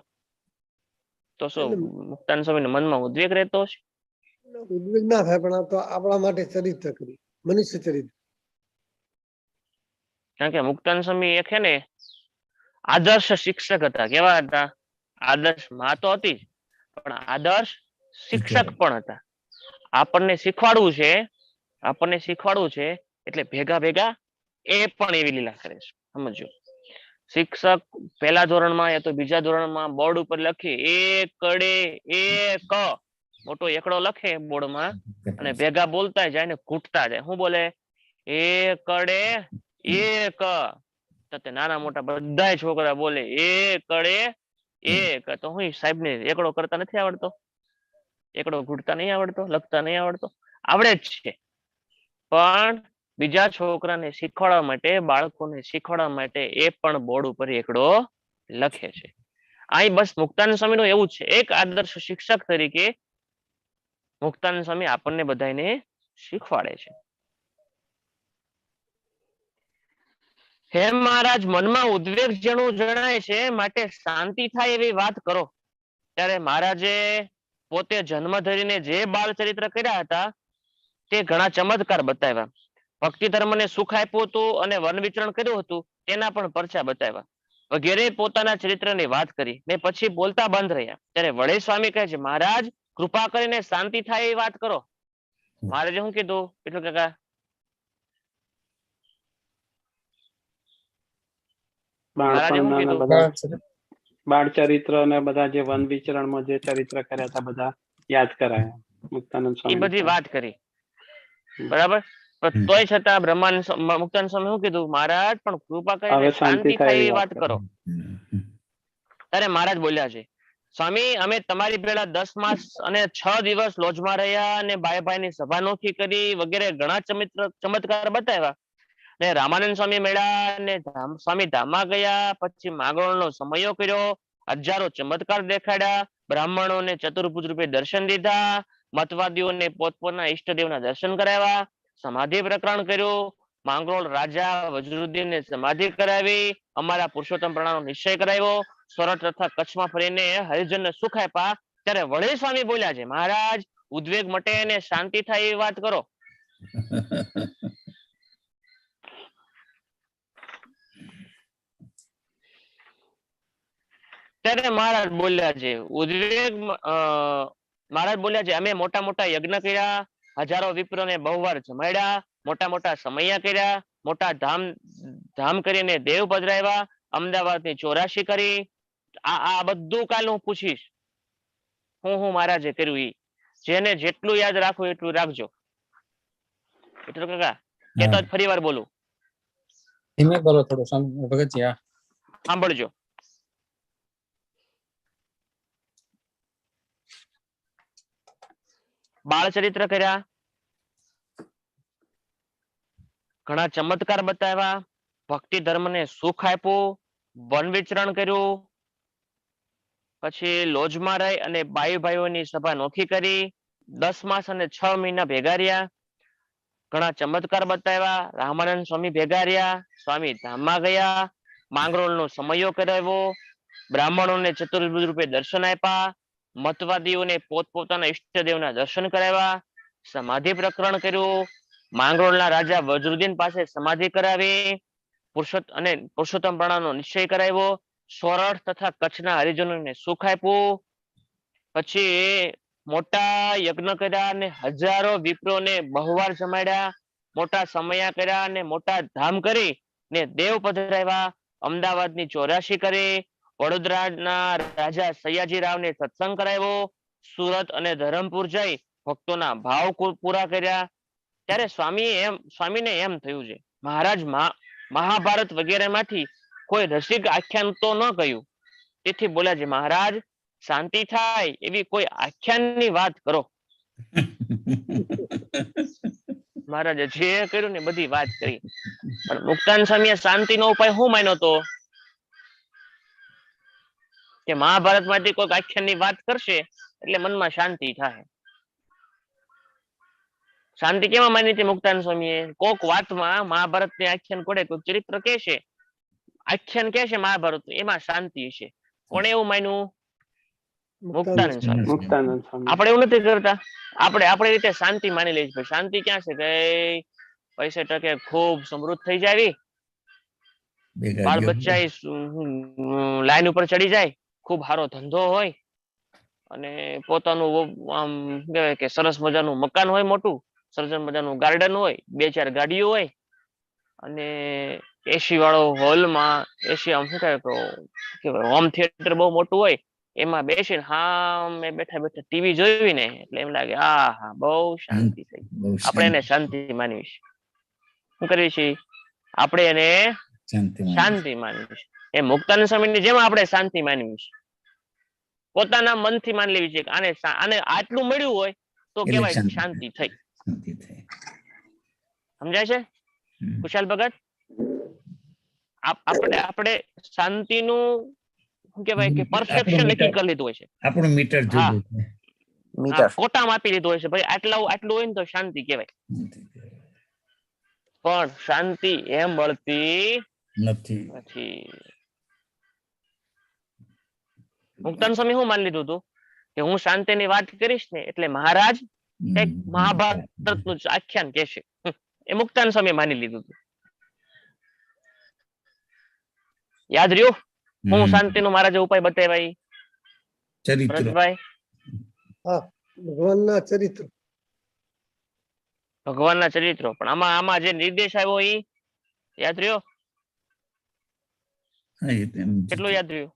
તો શું મુક્તાનંદ સ્વામી મનમાં ઉદ્વેગ રહેતો હશે? ઉદ્વેગ ના થાય, પણ આ તો આપણા માટે ચરિત્ર કર્યું, મનુષ્ય ચરિત્ર. કારણ કે મુક્તાનંદ સ્વામી એક છે ને આદર્શ શિક્ષક હતા. કેવા હતા? આદર્શ માં તો હતી જ, પણ આદર્શ શિક્ષક પણ હતા. આપણને શીખવાડવું છે એટલે ભેગા ભેગા એ પણ એવી લીલા કરે છે. સમજો, શિક્ષક પહેલા ધોરણમાં યા તો બીજા ધોરણમાં બોર્ડ ઉપર લખી એકડે એક મોટો એકડો લખે બોર્ડમાં અને ભેગા બોલતા જાય ને ઘૂંટતા જાય. શું બોલે? એકડે એક. તો તે નાના મોટા બધા છોકરા બોલે એકડે એક. તો હું સાહેબ ને એકડો કરતા નથી આવડતો? એકડો ઘૂંટતા નહીં આવડતો? લખતા નહીં આવડતો? આવડે જ છે, પણ બીજા છોકરાને શીખવાડવા માટે, બાળકોને શીખવાડવા માટે એ પણ બોર્ડ ઉપર એકડો લખે છે. અહીં બસ મુક્તાનંદ સ્વામી નું એવું જ છે. એક આદર્શ શિક્ષક તરીકે મુક્તાનંદ સ્વામી આપણને બધાને શીખવાડે છે. હે મહારાજ, મનમાં ઉદ્વેગ જેનું જણાય છે માટે શાંતિ થાય એવી વાત કરો. ત્યારે મહારાજે પોતે જન્મ ધરીને જે બાળ ચરિત્ર કર્યા હતા તે ઘણા ચમત્કાર બતાવ્યા. ભક્તિ ધર્મને સુખ આપ્યું હતું અને વન વિચરણ કર્યું હતું તેના પણ પરચા બતાવ્યા. વગેરે પોતાના ચરિત્રની વાત કરી ને પછી બોલતા બંધ રહ્યા. ત્યારે વડે સ્વામી કહે છે મહારાજ કૃપા કરીને શાંતિ થાય એવી વાત કરો. મહારાજે શું કીધું પીઠલ કાકા? મહારાજે શું બાળપણના કીધું? બધા બાળ ચરિત્ર અને બધા જે વન વિચરણમાં જે ચરિત્ર કર્યા હતા બધા યાદ કરાયા મુક્તાનંદ એ સ્વામી. બધી વાત કરી, બરાબર. પણ તોય છતાં મુક્તાનંદ સ્વામી શું કીધું? મહારાજ પણ કૃપા કરીને હવે શાંતિ થાય એવી વાત કરો. ત્યારે મહારાજ બોલ્યા છે સ્વામી અમે તમારી પેલા 10 માસ અને 6 દિવસ લોજમાં રહ્યા અને ભાઈ ભાઈની સભા નોખી કરી વગેરે ઘણા ચમત્કાર બતાવ્યા. ને રામાનંદ સ્વામી મળ્યા ને સ્વામી ધામમાં ગયા, પછી માંગરોળનો સમયો કર્યો, હજારો ચમત્કાર દેખાડ્યા, બ્રાહ્મણોને ચતુર્ભુજ રૂપે દર્શન દીધા, મતવાદીઓને પોતપોતાના ઈષ્ટદેવના દર્શન કરાવ્યા, સમાધિ પ્રકરણ કર્યું, માંગરોળ રાજા વજરુદ્દીનને સમાધિ કરાવી, અમારા પુરુષોત્તમ પ્રણાનો નિશ્ચય કરાવ્યો, સોરઠ તથા કચ્છમાં ફરીને હરિજનને સુખ આપ્યા. ત્યારે વડે સ્વામી બોલ્યા છે મહારાજ ઉદ્વેગ મટે અને શાંતિ થાય એવી વાત કરો. ત્યારે મહારાજ બોલ્યા છે મહારાજ બોલ્યા છે અમે મોટા મોટા યજ્ઞ કર્યા, હજારો વિપ્રોને બહુવાર જમાડ્યા, મોટા મોટા સમયા કર્યા, મોટા ધામ કરીને દેવ પધરાવ્યા, અમદાવાદની 84 કરી. આ બધું કાલ હું પૂછીશ હું મહારાજે કર્યું. ઈ જેને જેટલું યાદ રાખવું એટલું રાખજો. એટલે કાકા કેતો જ ફરી વાર બોલું, ધીમે બોલો થોડું ભગતજી. હા, સાંભળજો. બાળ ચરિત્ર કર્યા, ઘણા ચમત્કાર બતાવ્યા, ભક્તિ ધર્મને સુખ આપ્યું, વન વિચરણ કર્યું, પછી લોજમાં રહી અને ભાઈઓની સભા નોખી કરી, 10 માસ અને 6 મહિના ભેગા રહ્યા, ઘણા ચમત્કાર બતાવ્યા, રામાનંદ સ્વામી ભેગા રહ્યા, સ્વામી ધામમાં ગયા, માંગરોળનો સમયો કરાવ્યો, બ્રાહ્મણોને ચતુર્ભુજ રૂપે દર્શન આપ્યા, મતવાદીઓને પોતપોતાના ઈષ્ટદેવના દર્શન કરાવ્યા, સમાધિ પ્રકરણ કર્યું, માંગરોળના રાજા વજરુદ્દીન પાસે સમાધિ કરાવી, પુરુષોત્તમ પ્રણાનો નિશ્ચય કરાવ્યો, સોરઠ તથા કચ્છના હરિજનોને સુખ આપ્યું, પછી મોટા યજ્ઞ કર્યા અને હજારો વિપ્રોને બહુવાર જમાડ્યા, મોટા સમયા કર્યા અને મોટા ધામ કરી ને દેવ પધરાવ્યા, અમદાવાદની 84 કરી, વડોદરાના રાજા સયાજી રાવને સત્સંગ કરાવ્યો, સુરત અને ધરમપુર જઈ ભક્તોના ભાવ પૂરા કર્યા. ત્યારે સ્વામીને એમ થયું છે મહારાજ મહાભારત વગેરે માંથી કોઈ રસિક આખ્યાન તો ન કહ્યું. તેથી બોલ્યા છે મહારાજ શાંતિ થાય એવી કોઈ આખ્યાનની વાત કરો. મહારાજે જે કર્યું ને બધી વાત કરી. પણ મુક્તાનંદ સ્વામીએ શાંતિનો ઉપાય શું માન્યો તો કે મહાભારતમાંથી કોઈક આખ્યાનની વાત કરશે એટલે મનમાં શાંતિ થાય. શાંતિ કેમાં માની હતી મુક્તાનંદ સ્વામીએ? કોક વાતમાં મહાભારતની આખ્યાન કોડે કોઈ ચરિત્ર કહેશે, આખ્યાન કહેશે મહાભારત, એમાં શાંતિ છે. કોણે એવું માન્યું? મુક્તાનંદ સ્વામી. મુક્તાનંદ સ્વામી. આપણે એવું નથી કરતા. આપણે આપણી રીતે શાંતિ માની લઈએ છીએ. શાંતિ ક્યાં છે કે પૈસે ટકે ખૂબ સમૃદ્ધ થઈ જાય, બાળ બચ્ચા લાઈન ઉપર ચડી જાય, ખૂબ સારો ધંધો હોય અને પોતાનું આમ કહેવાય કે સરસ મજાનું મકાન હોય, મોટું સરસ મજાનું ગાર્ડન હોય, 2-4 ગાડીઓ હોય અને એસી વાળો હોલમાં એસી આમ શું કહેવાય હોમ થિયેટર બહુ મોટું હોય, એમાં બેસીને સામે બેઠા બેઠા ટીવી જોઈ ને એટલે એમ લાગે આ હા બહુ શાંતિ થઈ. આપણે એને શાંતિ માનવી છે. શું કરવી છે? આપણે એને શાંતિ માનવી છે. એ મુક્તાનંદ સ્વામીની જેમ આપણે શાંતિ માનવી છે. પોતાના મનથી માની લેવી છે કે આને આટલું મળ્યું હોય તો કહેવાય શાંતિ થઈ. સમજાય છે કુશાલ ભગત? આપણે શાંતિનું શું કહેવાય કે પરફેક્શન નક્કી કરી લીધું હોય છે. આપણું મીટર જુદું છે. મીટર કોટામાં આપી લીધું હોય છે ભાઈ આટલું હોય ને તો શાંતિ કહેવાય. પણ શાંતિ એમ મળતી નથી. મુક્તાનંદ સ્વામી શું માની લીધું હતું કે હું શાંતિની વાત કરીશ ને એટલે મહારાજ એક મહાભારતનું આખ્યાન કહેશે. એ મુક્તાનંદ સ્વામી માની લીધું હતું. યાદ રહ્યું હું શાંતિનો મહારાજે ઉપાય બતાવ્યા? ભરતભાઈ, ભગવાનના ચરિત્ર. ભગવાનના ચરિત્રો. પણ આમાં જે નિર્દેશ આવ્યો એ યાદ રહ્યો? કેટલું યાદ રહ્યું?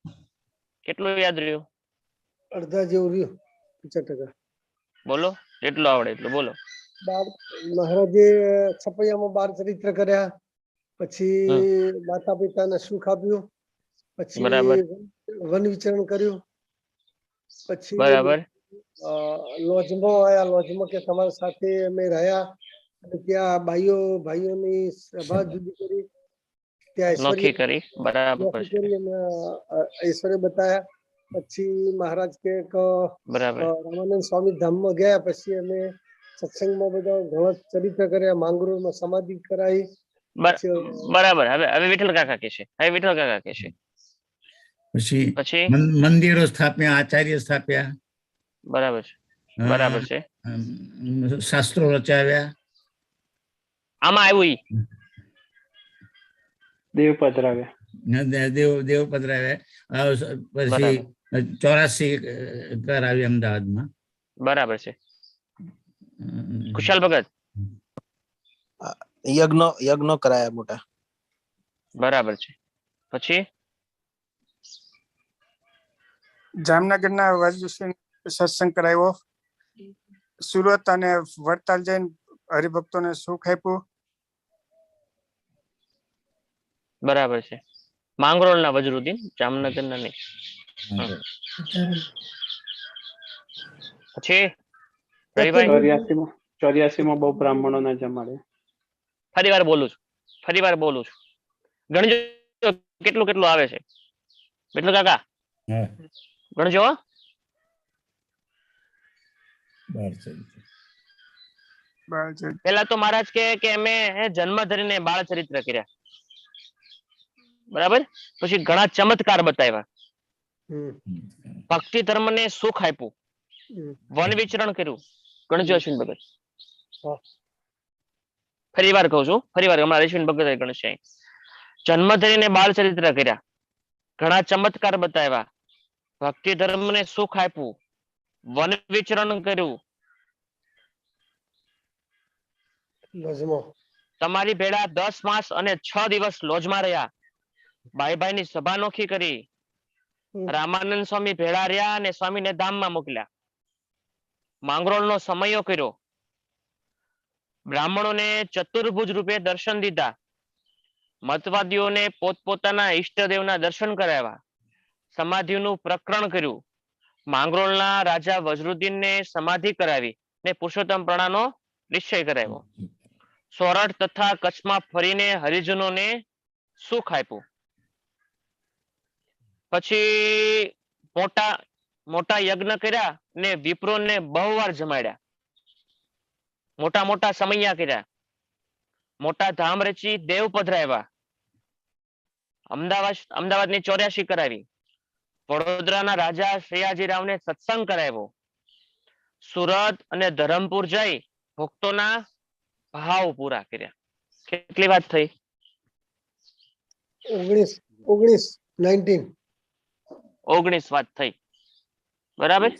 કેટલું યાદ રહ્યું? અડધા જેવું રહ્યું, 50%. બોલો, જેટલું આવડે એટલું બોલો. મહારાજે છપૈયામાં 12 ચરિત્ર કર્યા, પછી માતા પિતાને સુખ આપ્યું, પછી બરાબર. વન વિચરણ કર્યું, પછી બરાબર. લોજમાં આવ્યા. લોજમાં કે તમારી સાથે અમે રહ્યા અને ત્યાં ભાઈઓની સભા જુદી કરી, ત્યાં નોખી કરી. બરાબર છે. કરી અને ઐશ્વર્ય બતાયા. પછી મહારાજ કે બરાબર. રામાનંદ સ્વામી ધામમાં ગયા. પછી અમે સત્સંગમાં બધા ઘણા ચરિત્ર કર્યા, માંગરોળમાં સમાધિ કરાવી. બરાબર. હવે વિઠ્ઠલ કાકા કે છે. પછી મંદિરો સ્થાપ્યા, આચાર્ય સ્થાપ્યા. બરાબર છે. શાસ્ત્રો રચાવ્યા. આમાં આવ્યું દેવ પધરાવ્યા. દેવ પધરાવ્યા. પછી 84 કરાવી અમદાવાદમાં. બરાબર છે. કુશાલ ભગત? યજ્ઞ કરાયા મોટા. બરાબર છે. પછી જામનગરના વાજુસિંહ સત્સંગ કરાવ્યો. સુરત અને વડતાલ જઈને હરિભક્તોને સુખ આપ્યું. બરાબર છે. માંગરોળના વજરુદ્દીન, જામનગરના નહીં. પછી રવિભાઈ? 84માં બહુ બ્રાહ્મણોને જમાડે. ફરી વાર બોલું છું. ગણજો કેટલું આવે છે. વિઠ્ઠલ કાકા ગણજો. પેલા તો મહારાજ કે અમે જન્મ ધરીને બાળ ચરિત્ર કર્યા. બરાબર. પછી ઘણા ચમત્કાર બતાવ્યા, ભક્તિ ધર્મને સુખ આપ્યું, વન વિચરણ કર્યું. ગણજો અશ્વિન ભગત. ફરી વાર કહું છું, હમણાં અશ્વિન ભગત ગણશે. જન્મ ધરીને બાળ ચરિત્ર કર્યા, ઘણા ચમત્કાર બતાવ્યા, ભક્તિ ધર્મને સુખ આપ્યું, વન વિચરણ કર્યું. તમારી ભેળા 10 માસ અને 6 દિવસ લોજમાં રહ્યા. ભાઈ ની સભા નોખી કરી. રામાનંદ સ્વામી ભેળા રહ્યા અને સ્વામીને ધામમાં મોકલ્યા. માંગરોળનો સમયો કર્યો. બ્રાહ્મણોને ચતુર્ભુજ રૂપે દર્શન દીધા. મતવાદીઓને પોતપોતાના ઈષ્ટદેવના દર્શન કરાવ્યા. સમાધિનું પ્રકરણ કર્યું. માંગરોળના રાજા વજરુદ્દીનને સમાધિ કરાવી ને પુરુષોત્તમ પ્રણાનો નિશ્ચય કરાવ્યો. સોરઠ તથા કચ્છમાં ફરીને હરિજનોને સુખ આપ્યું. પછી મોટા મોટા યજ્ઞ કર્યા ને વિપ્રોને બહુવાર જમાડ્યા. મોટા મોટા સમૈયા કર્યા. મોટા ધામ રચી દેવ પધરાવ્યા. અમદાવાદની 84 કરાવી. વડોદરાના રાજા સયાજીરાવને સત્સંગ કરાવ્યો. સુરત અને ધરમપુર જઈ ભક્તોના ભાવ પૂરા કર્યા. કેટલી વાત થઈ? 19 19 વાત થઈ. બરાબર.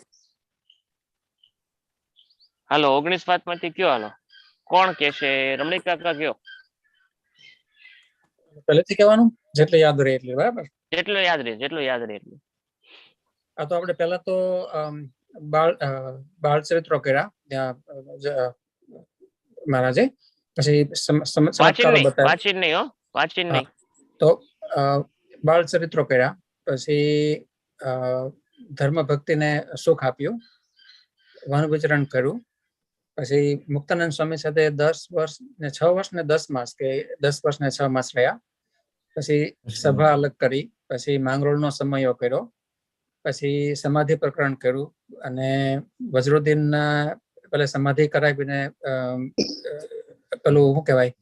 હાલો 19 વાત માંથી કયો? હાલો કોણ કહેશે? રમણીક કાકા કયો. પહેલેથી કહેવાનું જેટલે યાદ રહે એટલે. બરાબર. જેટલું યાદ રહે એટલું. આ તો આપણે પહેલા તો બાળ ચરિત્રો કર્યા ત્યાં મહારાજે. પછી ચમત્કારો બતાવ્યા. વાંચીને નહીં હો, વાંચીને નહીં. તો બાળ ચરિત્રો કર્યા. પછી ધર્મ ભક્તિને સુખ આપ્યું. વન વિચરણ કર્યું. પછી મુક્તાનંદ સ્વામી સાથે 10 વર્ષ ને 6 વર્ષ ને 10 માસ કે 10 વર્ષ ને 6 માસ રહ્યા. પછી સભા અલગ કરી. પછી માંગરોળનો સમયો કર્યો. પછી સમાધિ પ્રકરણ કર્યું અને વજરુદ્દીનના પેલા સમાધિ કરાવીને પેલું શું કહેવાય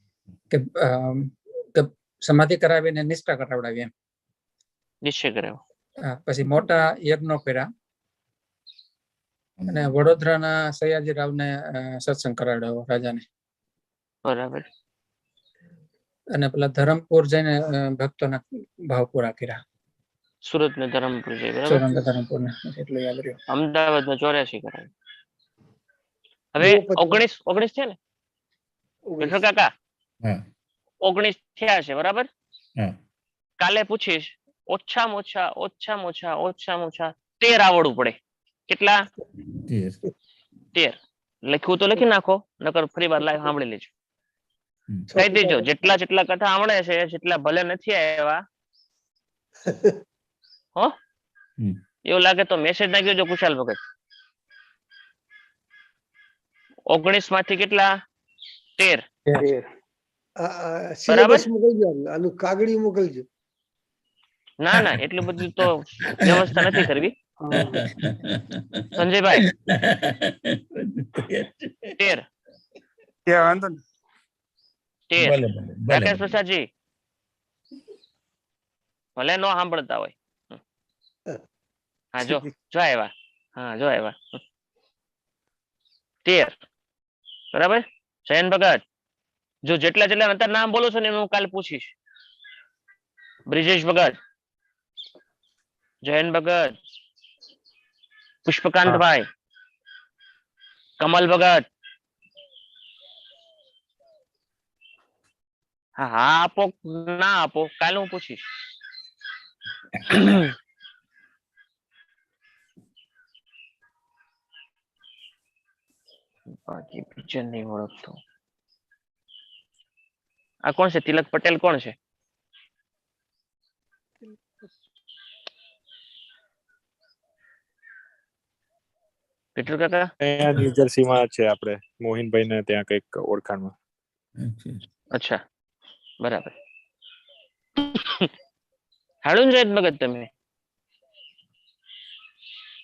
કે સમાધિ કરાવીને નિષ્ઠા કરાવડાવી એમ. નિશ્ચય કરાવ્યો. પછી મોટા યજ્ઞો કર્યા અને વડોદરાના સયાજીરાવને સત્સંગ કરાવડાવ્યો રાજાને. બરાબર. અને પેલા ધરમપુર જઈને ભક્તોના ભાવ પૂરા કર્યા. સુરત ને ધરમપુર જઈ. બરાબર. ધરમપુર ને એટલું યાદ રહ્યું. અમદાવાદમાં 84 કરાવી. હવે 19 છે ને વિઠ્ઠલ કાકા? 19 થયા છે. બરાબર. કાલે પૂછીશ ઓછામાં ઓછા 13 આવડવું પડે. કેટલા? 13. લખ્યું તો લખી નાખો, નકર ફરી વાર લાઈવ સાંભળી લેજો. કહી દેજો જેટલા કથા આવડે છે, જેટલા ભલે નથી આવ્યા હો. એવું લાગે તો મેસેજ નાખી દેજો કુશાલ ભગત. 19 માંથી કેટલા? 13. સિલેબસ મોકલજો, આનું કાગળી મોકલજો. ના એટલું બધું તો વ્યવસ્થા નથી કરવી સંજયભાઈ. 13. વાંધો નહીં. 13. રાકેશ પ્રસાદજી ભલે નો સાંભળતા હોય. હા જો આવ્યા. 13. બરાબર. જયન ભગત જો જેટલા અત્યારે નામ બોલો છો ને હું કાલે પૂછીશ. બ્રિજેશ ભગત, જયન ભગત, પુષ્પકાંતભાઈ, કમલ ભગત. હા આપો, ના આપો કાલે હું પૂછીશ. બાકી બીજા નહીં ઓળખતો. આ કોણ છે? તિલક પટેલ કોણ છે? પીટર કાકા અહીંયા ન્યુજર્સીમાં છે આપણે મોહિનભાઈ ને ત્યાં કઈક ઓળખાણમાં. અચ્છા બરાબર. હાડું જયન ભગત તમે?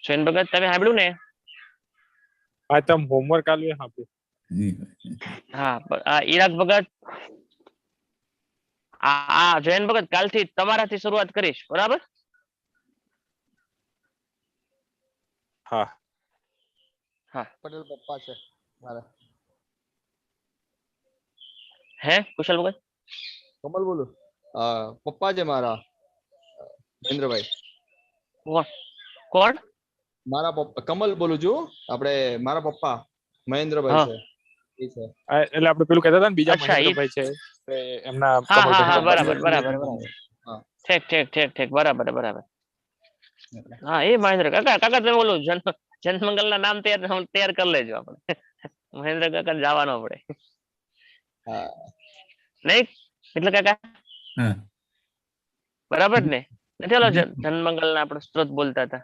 જયન ભગત તમે સાંભળ્યું ને? હા તમે હોમવર્ક આલ્યું આપ્યું. હા ઈરાક ભગત. જયન ભગત કાલથી તમારાથી શરૂઆત કરીશ. બરાબર. હા પટેલ પપ્પા છે મારા. હે કુશલ ભગત? કમલ બોલું. પપ્પા છે મારા મહેન્દ્રભાઈ. કોણ? મારા પપ્પા કમલ બોલું છું. આપણે મારા પપ્પા મહેન્દ્રભાઈ છે. એ છે એટલે આપણે પેલું કહેતા હતા ને બીજા મહેન્દ્રભાઈ છે એમના. હા બરાબર. ઠીક બરાબર. હા એ મહેન્દ્ર કાકા તમે બોલું જનમંગલ ના નામ તૈયાર કરી લેજો. આપણે મહેન્દ્ર કાકા જવાનો પડે નહીં એટલે કાકા. બરાબર ને? ચલો જનમંગલ ના આપણે સ્ત્રોત બોલતા હતા.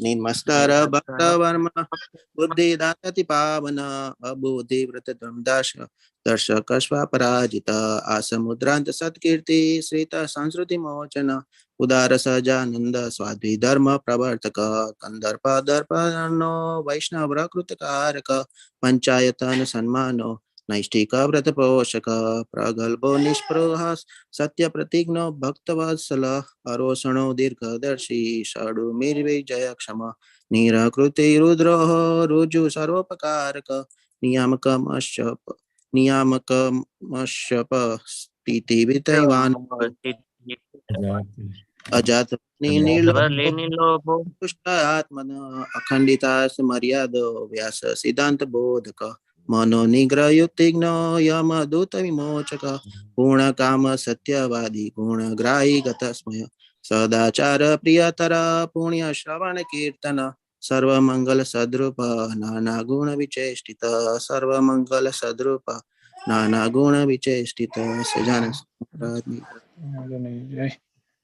નિમસ્તર ભક્ત વર્મ બુદ્ધિ દાતતિ પાવન અબુદ્ધિ વ્રત ધર્મદાસ દર્શક સ્વપરાજિત આસમુદ્રાંત સત્કીર્તિ શ્રીત સંસ્કૃતિ મોચન ઉદાર સજાનંદ સ્વાધ્વી ધર્મ પ્રવર્તક કંદર્પ દર્પનો વૈષ્ણવ કૃતકારક પંચાયતન સન્માનો નૈષ્ઠિક વ્રત પોષક પ્રગલ્ભો નિષ્પૃહ સત્ય પ્રતિજ્ઞો ભક્તવત્સલ અરોષણો દીર્ઘદર્શી ષડુ નિર્વિજય ક્ષમ નિરકૃતિ રુદ્રો રુજુ સર્વોપકારક નિયામકમશ્યપ સ્થિતિ વિતૈવાન અજાત આત્મન અખંડિતા મર્યાદો વ્યાસ સિદ્ધાંત બોધક મનો નિગ્રહ યુક્તિજ્ઞ યમ દૂત વિમોચક પૂર્ણ કામ સત્યવાદી ગુણ ગ્રાહી ગતસ્મય સદાચાર પ્રિયતર પુણ્ય શ્રવણ કીર્તન સર્વમંગલ સદ્રૂપ નાના ગુણ વિચેષ્ટિત સર્વમંગલ સદ્રૂપ નાના ગુણ વિચેષ્ટિત સજાન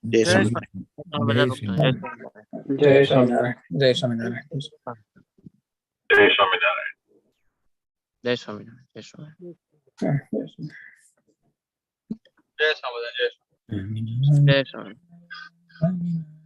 જય સ્વામિનારાયણ. જય સ્વામિનારાયણ. જય સ્વામિનારાયણ. જય સ્વામિનારાયણ. જય સ્વામિનારાયણ. જય સ્વામિનારાયણ. જય સ્વામિનારાયણ. જય સ્વામિનારાયણ.